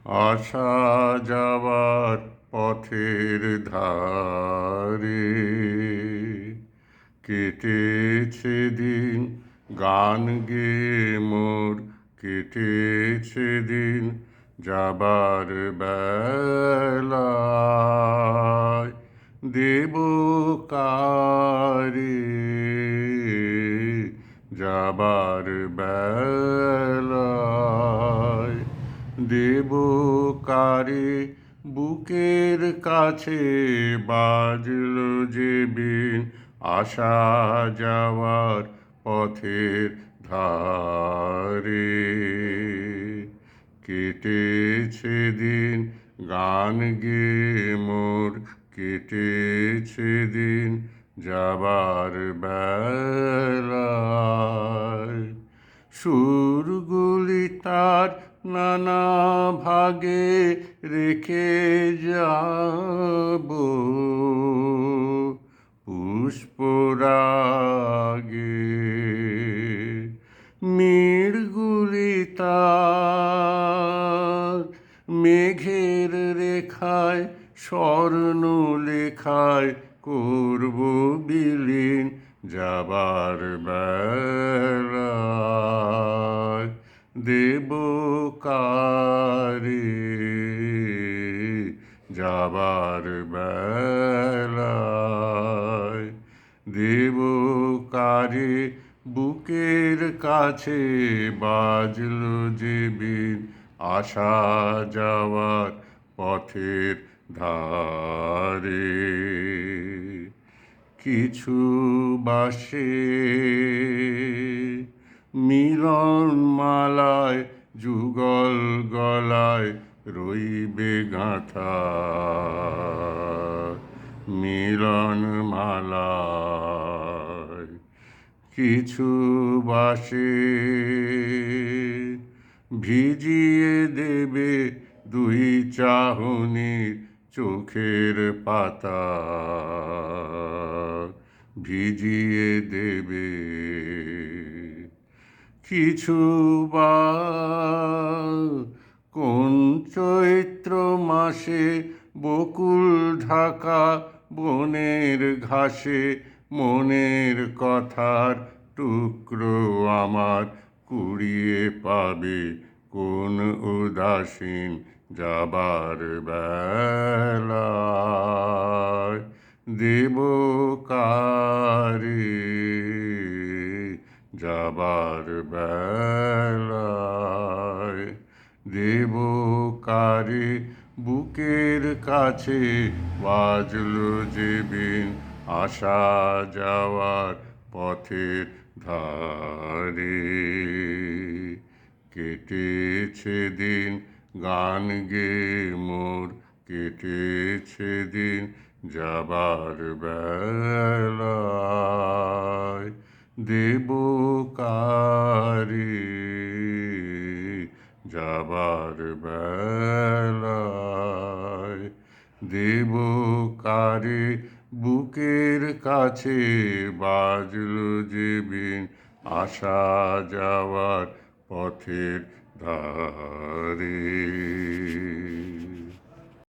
আসা যাওয়ার পথের ধারে কেটেছে দিন গান গেয়ে মোর, কেটেছে দিন যাবার বেলায়। দেব কারে যাবার বেলায়, দেব কারে বুকের কাছে বাজলো যে বিন আসা যাওয়ার পথের ধারে। কেটেছে দিন গান গেয়ে মোর, কেটেছে দিন যাবার বেলায়। সুরগুলি তার নানা ভাগে রেখে যাব পুষ্পরাগে। মিড়গুলি তার মেঘের রেখায় স্বর্ণ লেখায় করব বিলীন যাবার বেলায়। দেব কারে যাবার বেলায়, দেব কারে বুকের কাছে বাজলো যে বিন আসা যাওয়ার পথের ধারে। কিছু বাসে মিলন মালায় যুগল গলায় রইবে গাঁথা। মিলন মালায় কিছু বাসে ভিজিয়ে দেবে দুই চাহনির চোখের পাতা, ভিজিয়ে দেবে। কিছু বা কোন চৈত্র মাসে বকুল ঢাকা বনের ঘাসে মনের কথার টুকরো আমার কুড়িয়ে পাবে কোন উদাসীন যাবার বেলায়। দেব কারে যাবার বেলায়, দেব কারে বুকের কাছে বাজলো যে বিন আসা যাওয়ার পথের ধারে। কেটেছে দিন গান গেয়ে মোর, কেটেছে দিন যাবার বেলায়। দেব কারে যাবার বেলায়, দেব কারে বুকের কাছে বাজলো যে বিন আসা যাওয়ার পথের ধারে।